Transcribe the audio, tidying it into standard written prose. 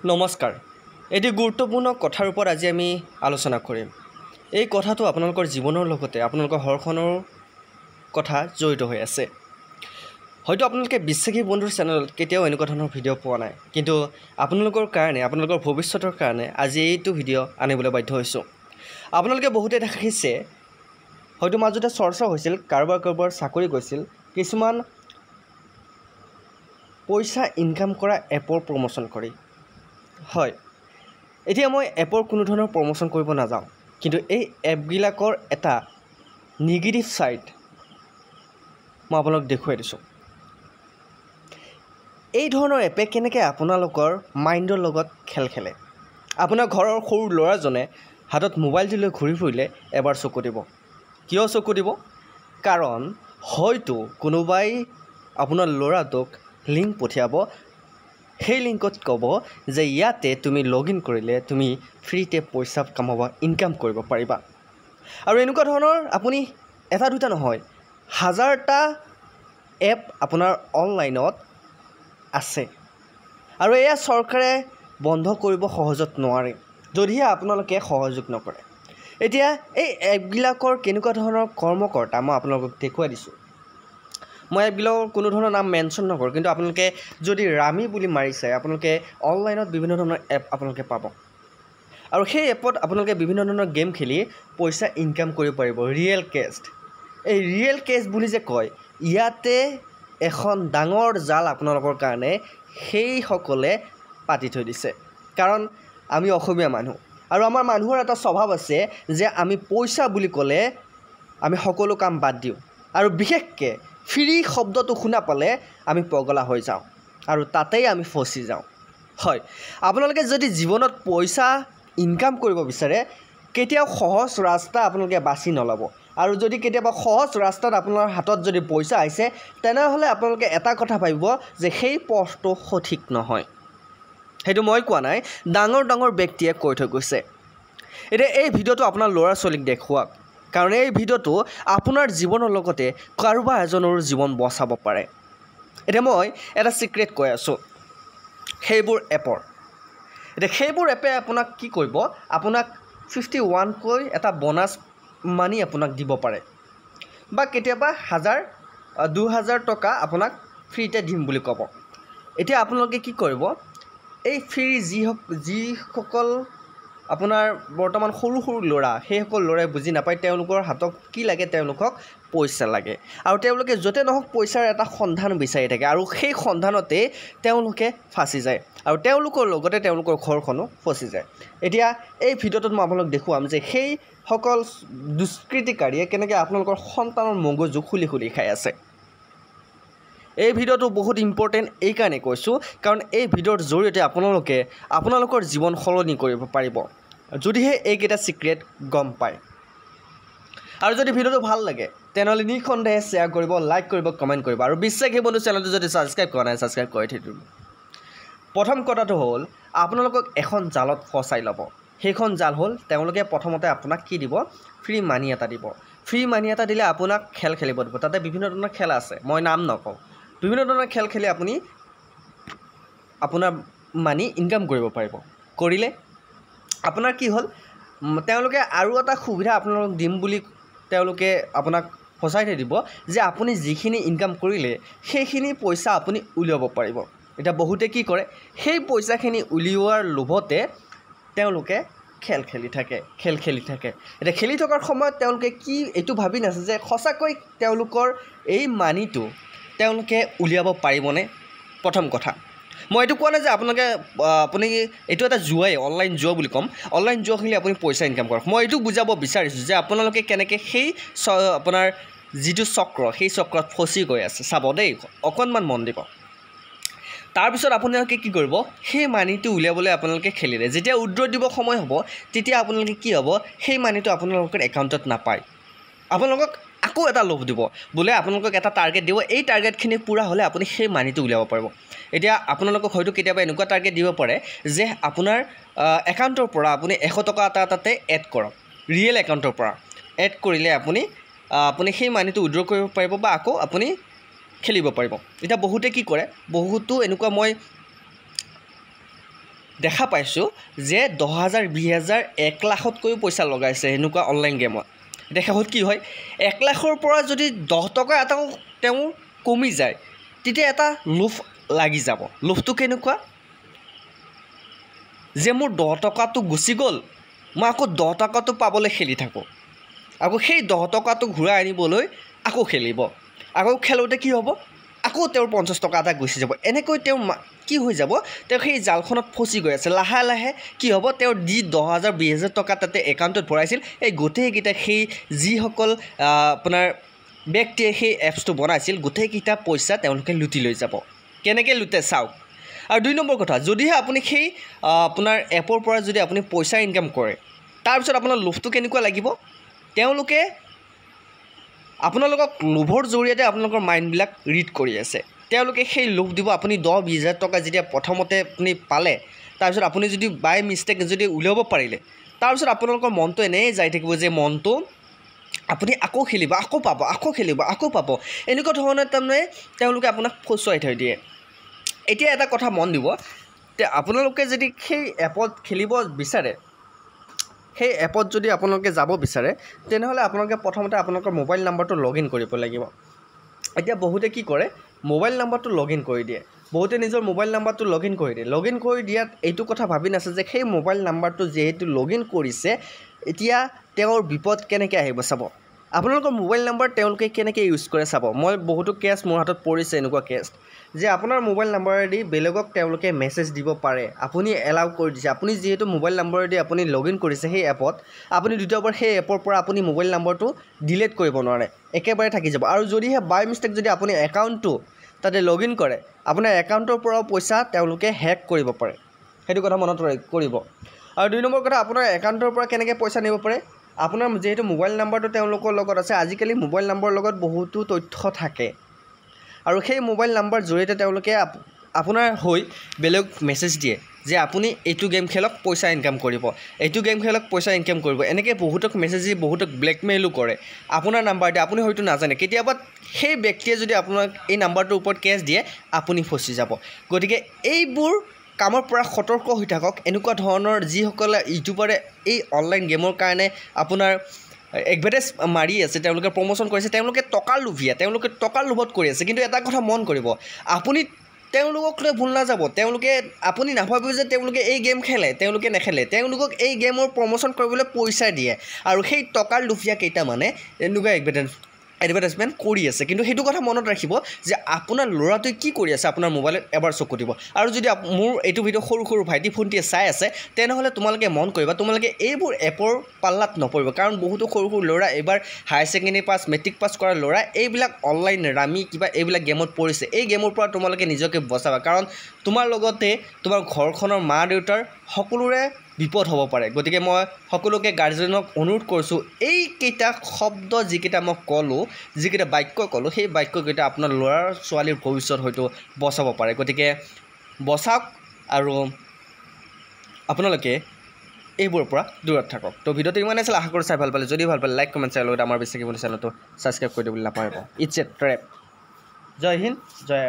নমস্কাৰ এটি গুৰুত্বপূৰ্ণ কথাৰ ওপৰত আজি আমি আলোচনা কৰিম এই কথাটো আপোনালোকৰ জীৱনৰ লগতে আপোনালোকৰ ঘৰখনৰ কথা জড়িত হৈ আছে হয়তো আপোনালোকে বিশ্বাসী বন্ধুৰ চেনেলত কেতিয়াও এনেকুৱা ধৰণৰ ভিডিঅ' পোৱা নাই কিন্তু আপোনালোকৰ কাৰণে আপোনালোকৰ ভৱিষ্যতৰ কাৰণে আজি এইটো ভিডিঅ' আনিবলৈ বাধ্য হৈছোঁ আপোনালোকে বহুতে দেখিছে হয়তো মাজতে চৰ্চা হৈছিল কাৰোবাৰ চাকৰি গৈছিল কিছুমান পইচা ইনকাম কৰা এপৰ প্ৰমোচন কৰি হয় এতিয়া মই এপৰ কোনো ধৰণৰ প্ৰমোচন কৰিব নাযাওঁ কিন্তু এই এপবিলাকৰ এটা নিগেটিভ সাইড মই আপোনাক দেখুৱাই দিছোঁ এই ধৰণৰ এপে কেনেকৈ আপোনালোকৰ মাইণ্ডৰ লগত খেল খেলে আপোনাৰ ঘৰৰ সৰু ল'ৰাজনে হাতত মোবাইলটো লৈ ঘূৰি ফুৰিলে এবাৰ চকু দিব কিয় চকু দিব কাৰণ হয়তো কোনোবাই আপোনাৰ ল'ৰাটোক লিংক পঠিয়াব সেই লিংকত ক'ব যে ইয়াতে তুমি লগইন কৰিলে তুমি ফ্ৰীতে পইচা কামাব ইনকাম কৰিব পাৰিবা আৰু এনেকুৱা ধৰণৰ আপুনি এটা দুটা নহয় হাজাৰটা এপ আপোনাৰ অনলাইনত আছে আৰু এয়া চৰকাৰে বন্ধ কৰিব সহজত নোৱাৰে যদিহে আপোনালোকে সহযোগ নকৰে এতিয়া এই এপবিলাকৰ কেনেকুৱা ধৰণৰ কৰ্মকৰ্তা মই আপোনালোকক দেখুৱাই দিছোঁ মই এপবিলাকৰ কোনো ধৰণৰ নাম মেনশ্যন নকৰোঁ কিন্তু আপোনালোকে যদি ৰামি বুলি মাৰিছে আপোনালোকে অনলাইনত বিভিন্ন ধৰণৰ এপ আপোনালোকে পাব আৰু সেই এপত আপোনালোকে বিভিন্ন ধৰণৰ গেম খেলি পইচা ইনকাম কৰিব পাৰিব ৰিয়েল কেছ এই ৰিয়েল কেছ বুলি যে কয় ইয়াতে এখন ডাঙৰ জাল আপোনালোকৰ কাৰণে সেইসকলে পাতি থৈ দিছে কাৰণ আমি অসমীয়া মানুহ আৰু আমাৰ মানুহৰ এটা স্বভাৱ আছে যে আমি পইচা বুলি ক'লে আমি সকলো কাম বাদ দিওঁ আৰু বিশেষকৈ ফ্ৰী শব্দটো শুনা পালে আমি পগলা হৈ যাওঁ আৰু তাতেই আমি ফচি যাওঁ হয় আপোনালোকে যদি জীৱনত পইচা ইনকাম কৰিব বিচাৰে কেতিয়াও সহজ ৰাস্তা আপোনালোকে বাছি নল'ব আৰু যদি কেতিয়াবা সহজ ৰাস্তাত আপোনাৰ হাতত যদি পইচা আহিছে তেনেহ'লে আপোনালোকে এটা কথা ভাবিব যে সেই পথটো সঠিক নহয় সেইটো মই কোৱা নাই ডাঙৰ ব্যক্তিয়ে কৈ থৈ গৈছে এতিয়া এই ভিডিঅ'টো আপোনাৰ ল'ৰা ছোৱালীক দেখুৱাওক কাৰণ এই ভিডিঅ'টো আপোনাৰ জীৱনৰ লগতে কাৰোবাৰ এজনৰো জীৱন বচাব পাৰে এতিয়া মই এটা চিক্ৰেট কৈ আছোঁ সেইবোৰ এপৰ এতিয়া সেইবোৰ এপে আপোনাক কি কৰিব আপোনাক 51কৈ এটা বোনাছ মানি আপোনাক দিব পাৰে বা কেতিয়াবা 1000-2000 টকা আপোনাক ফ্ৰীতে দিম বুলি ক'ব এতিয়া আপোনালোকে কি কৰিব এই ফ্ৰী যিসকল আপোনাৰ বৰ্তমান সৰু ল'ৰা সেইসকল ল'ৰাই বুজি নাপায় তেওঁলোকৰ হাতত কি লাগে তেওঁলোকক পইচা লাগে আৰু তেওঁলোকে য'তে নহওক পইচাৰ এটা সন্ধান বিচাৰি থাকে আৰু সেই সন্ধানতে তেওঁলোকে ফাঁচি যায় আৰু তেওঁলোকৰ লগতে তেওঁলোকৰ ঘৰখনো ফচি যায় এতিয়া এই ভিডিঅ'টোত মই আপোনালোক দেখুৱাম যে সেইসকল দুষ্কৃতিকাৰীয়ে কেনেকৈ আপোনালোকৰ সন্তানৰ মগজু খুলি খাই আছে এই ভিডিঅ'টো বহুত ইম্পৰ্টেণ্ট এইকাৰণে কৈছোঁ কাৰণ এই ভিডিঅ'ৰ জৰিয়তে আপোনালোকে আপোনালোকৰ জীৱন সলনি কৰিব পাৰিব যদিহে এইকেইটা চিক্ৰেট গম পায় আৰু যদি ভিডিঅ'টো ভাল লাগে তেনেহ'লে নিঃসন্দেহে শ্বেয়াৰ কৰিব লাইক কৰিব কমেণ্ট কৰিব আৰু বিশ্বাসী বন্ধু চেনেলটো যদি ছাবস্ক্ৰাইব কৰা নাই ছাবস্ক্ৰাইব কৰি থৈ দিব প্ৰথম কথাটো হ'ল আপোনালোকক এখন জালত ফচাই ল'ব সেইখন জাল হ'ল তেওঁলোকে প্ৰথমতে আপোনাক কি দিব ফ্ৰী মানি এটা দিব ফ্ৰী মানি এটা দিলে আপোনাক খেল খেলিব দিব তাতে বিভিন্ন ধৰণৰ খেল আছে মই নাম নকওঁ বিভিন্ন ধৰণৰ খেল খেলি আপুনি আপোনাৰ মানি ইনকাম কৰিব পাৰিব কৰিলে আপোনাৰ কি হ'ল তেওঁলোকে আৰু এটা সুবিধা আপোনালোকক দিম বুলি তেওঁলোকে আপোনাক ফচাই থৈ দিব যে আপুনি যিখিনি ইনকাম কৰিলে সেইখিনি পইচা আপুনি উলিয়াব পাৰিব এতিয়া বহুতে কি কৰে সেই পইচাখিনি উলিওৱাৰ লোভতে তেওঁলোকে খেল খেলি থাকে এতিয়া খেলি থকাৰ সময়ত তেওঁলোকে কি এইটো ভাবি নাছে যে সঁচাকৈ তেওঁলোকৰ এই মানিটো তেওঁলোকে উলিয়াব পাৰিবনে প্ৰথম কথা মই এইটো কোৱা নাই যে আপুনি এইটো এটা জুৱাই অনলাইন জুৱা বুলি ক'ম অনলাইন জুৱা খেলি আপুনি পইচা ইনকাম কৰক মই এইটো বুজাব বিচাৰিছোঁ যে আপোনালোকে কেনেকৈ সেই আপোনাৰ যিটো চক্ৰ সেই চক্ৰত ফচি গৈ আছে চাব দেই অকণমান মন দিব তাৰপিছত আপোনালোকে কি কৰিব সেই মানিটো উলিয়াবলৈ আপোনালোকে খেলিলে যেতিয়া উইথড্ৰ দিব সময় হ'ব তেতিয়া আপোনালোকে কি হ'ব সেই মানিটো আপোনালোকৰ একাউণ্টত নাপায় আপোনালোকক আকৌ এটা লোভ দিব বোলে আপোনালোকক এটা টাৰ্গেট দিব এই টাৰ্গেটখিনি পূৰা হ'লে আপুনি সেই মানিটো উলিয়াব পাৰিব এতিয়া আপোনালোকক হয়তো কেতিয়াবা এনেকুৱা টাৰ্গেট দিব পাৰে যে আপোনাৰ একাউণ্টৰ পৰা আপুনি 100 টকা এটা তাতে এড কৰক ৰিয়েল একাউণ্টৰ পৰা এড কৰিলে আপুনি সেই মানিটো উইথড্ৰ কৰিব পাৰিব বা আকৌ আপুনি খেলিব পাৰিব এতিয়া বহুতে কি কৰে বহুতো এনেকুৱা মই দেখা পাইছোঁ যে 10,000 20,000 1 লাখতকৈও পইচা লগাইছে এনেকুৱা অনলাইন গেমত। এতিয়া শেষত কি হয় 1 লাখৰ পৰা যদি 10 টকা এটাও তেওঁ কমি যায় তেতিয়া এটা লোভ লাগি যাব। লোভটো কেনেকুৱা যে মোৰ 10 টকাটো গুচি গ'ল, মই আকৌ 10 টকাটো পাবলৈ খেলি থাকোঁ, আকৌ সেই 10 টকাটো ঘূৰাই আনিবলৈ আকৌ খেলিব, আকৌ খেলোঁতে কি হ'ব আকৌ তেওঁৰ 50 টকা এটা গুচি যাব। এনেকৈ তেওঁ কি হৈ যাব, তেওঁ সেই জালখনত ফচি গৈ আছে। লাহে লাহে কি হ'ব, তেওঁৰ যি 10,000 20,000 টকা তাতে একাউণ্টত ভৰাইছিল এই গোটেইকেইটা সেই যিসকল আপোনাৰ ব্যক্তিয়ে সেই এপছটো বনাইছিল গোটেইকেইটা পইচা তেওঁলোকে লুটি লৈ যাব। কেনেকৈ লুটে চাওক। আৰু 2 নম্বৰ কথা, যদিহে আপুনি সেই আপোনাৰ এপৰ পৰা যদি আপুনি পইচা ইনকাম কৰে তাৰপিছত আপোনাৰ লোভটো কেনেকুৱা লাগিব, তেওঁলোকে আপোনালোকক লোভৰ জৰিয়তে আপোনালোকৰ মাইণ্ডবিলাক ৰিড কৰি আছে। তেওঁলোকে সেই লোভ দিব। আপুনি 10-20,000 টকা যেতিয়া প্ৰথমতে আপুনি পালে তাৰপিছত আপুনি যদি বাই মিষ্টেক যদি উলিয়াব পাৰিলে তাৰপিছত আপোনালোকৰ মনটো এনেই যাই থাকিব যে মনটো আপুনি আকৌ খেলিব, আকৌ পাব, আকৌ খেলিব, আকৌ পাব, এনেকুৱা ধৰণে তাৰমানে তেওঁলোকে আপোনাক ফচুৱাই থৈ দিয়ে। এতিয়া এটা কথা মন দিব, আপোনালোকে যদি সেই এপত খেলিব বিচাৰে, সেই এপত যদি আপোনালোকে যাব বিচাৰে তেনেহ'লে আপোনালোকে প্ৰথমতে আপোনালোকৰ মোবাইল নাম্বাৰটো লগ ইন কৰিব লাগিব। এতিয়া বহুতে কি কৰে, মোবাইল নাম্বাৰটো লগ ইন কৰি দিয়ে, বহুতে নিজৰ মোবাইল নাম্বাৰটো লগ ইন কৰি দিয়ে। লগ ইন কৰি দিয়াত এইটো কথা ভাবি নাছে যে সেই মোবাইল নাম্বাৰটো যিহেতু লগ ইন কৰিছে এতিয়া তেওঁৰ বিপদ কেনেকৈ আহিব চাব। আপোনালোকৰ মোবাইল নাম্বাৰ তেওঁলোকে কেনেকৈ ইউজ কৰে চাব। মই বহুতো কেছ মোৰ হাতত পৰিছে এনেকুৱা কেছ যে আপোনাৰ মোবাইল নাম্বাৰেদি বেলেগক তেওঁলোকে মেছেজ দিব পাৰে, আপুনি এলাউ কৰি দিছে। আপুনি যিহেতু মোবাইল নাম্বাৰেদি আপুনি লগ ইন কৰিছে সেই এপত, আপুনি দ্বিতীয়বাৰ সেই এপৰ পৰা আপুনি মোবাইল নাম্বাৰটো ডিলিট কৰিব নোৱাৰে, একেবাৰে থাকি যাব। আৰু যদিহে বাই মিষ্টেক যদি আপুনি একাউণ্টটো তাতে লগ ইন কৰে আপোনাৰ একাউণ্টৰ পৰাও পইচা তেওঁলোকে হেক কৰিব পাৰে, সেইটো কথা মনত কৰিব। আৰু 2 নম্বৰ কথা, আপোনাৰ একাউণ্টৰ পৰা কেনেকৈ পইচা নিব পাৰে, আপোনাৰ যিহেতু মোবাইল নাম্বাৰটো তেওঁলোকৰ লগত আছে, আজিকালি মোবাইল নাম্বাৰৰ লগত বহুতো তথ্য থাকে আৰু সেই মোবাইল নাম্বাৰ জৰিয়তে তেওঁলোকে আপোনাৰ হৈ বেলেগ মেছেজ দিয়ে যে আপুনি এইটো গেম খেলক পইচা ইনকাম কৰিব, এইটো গেম খেলক পইচা ইনকাম কৰিব। এনেকৈ বহুতক মেছেজ দি বহুতক ব্লেকমেইলো কৰে আপোনাৰ নাম্বাৰ দিয়ে, আপুনি হয়তো নাজানে। কেতিয়াবা সেই ব্যক্তিয়ে যদি আপোনাক এই নাম্বাৰটোৰ ওপৰত কেছ দিয়ে আপুনি ফচি যাব। গতিকে এইবোৰ কামৰ পৰা সতৰ্ক হৈ থাকক। এনেকুৱা ধৰণৰ যিসকলে ইউটিউবাৰে এই অনলাইন গেমৰ কাৰণে আপোনাৰ এডভাৰটাইজ মাৰি আছে, তেওঁলোকে প্ৰমোশ্যন কৰিছে, তেওঁলোকে টকাৰ লোভীয়া, তেওঁলোকে টকাৰ লোভত কৰি আছে। কিন্তু এটা কথা মন কৰিব, আপুনি তেওঁলোকক লৈ ভুল নাযাব। আপুনি নাভাবিব যে তেওঁলোকে এই গেম খেলে, তেওঁলোকে নেখেলে। তেওঁলোকক এই গেমৰ প্ৰমোশ্যন কৰিবলৈ পইচা দিয়ে আৰু সেই টকাৰ লোভীয়া কেইটামানে এনেকুৱা এডভাৰটাইজমেণ্ট কৰি আছে। কিন্তু সেইটো কথা মনত ৰাখিব যে আপোনাৰ ল'ৰাটোৱে কি কৰি আছে আপোনাৰ মোবাইলত এবাৰ চকু দিব। আৰু যদি মোৰ এইটো ভিডিঅ' সৰু সৰু ভাইটি ভণ্টিয়ে চাই আছে তেনেহ'লে তোমালোকে মন কৰিবা, তোমালোকে এইবোৰ এপৰ পাল্লাত নপৰিব। কাৰণ বহুতো সৰু সৰু ল'ৰা এইবাৰ higher secondary pass, matric pass কৰা ল'ৰা এইবিলাক অনলাইন ৰামি কিবা এইবিলাক গেমত পৰিছে। এই গেমৰ পৰা তোমালোকে নিজকে বচাবা, কাৰণ তোমাৰ লগতে তোমাৰ ঘৰখনৰ মা দেউতাৰ সকলোৰে বিপদ হ'ব পাৰে। গতিকে মই সকলোকে গাৰ্জেনক অনুৰোধ কৰিছোঁ, এইকেইটা শব্দ যিকেইটা মই ক'লোঁ, যিকেইটা বাক্য ক'লোঁ, সেই বাক্যকেইটা আপোনাৰ ল'ৰা ছোৱালীৰ ভৱিষ্যত হয়তো বচাব পাৰে। গতিকে বচাওক আৰু আপোনালোকে এইবোৰৰ পৰা দূৰত থাকক। তো ভিডিঅ'টো ইমানেই আছিল, আশা কৰোঁ চাই ভাল পালে। যদি ভাল পালে লাইক কমেণ্ট শ্বেয়াৰ লগতে আমাৰ বিশ্বাসী বন্ধু চেনেলটো ছাবস্ক্ৰাইব কৰি দিবলৈ নাপাহৰিব। It's a ট্ৰেপ। Jay Hind, Jay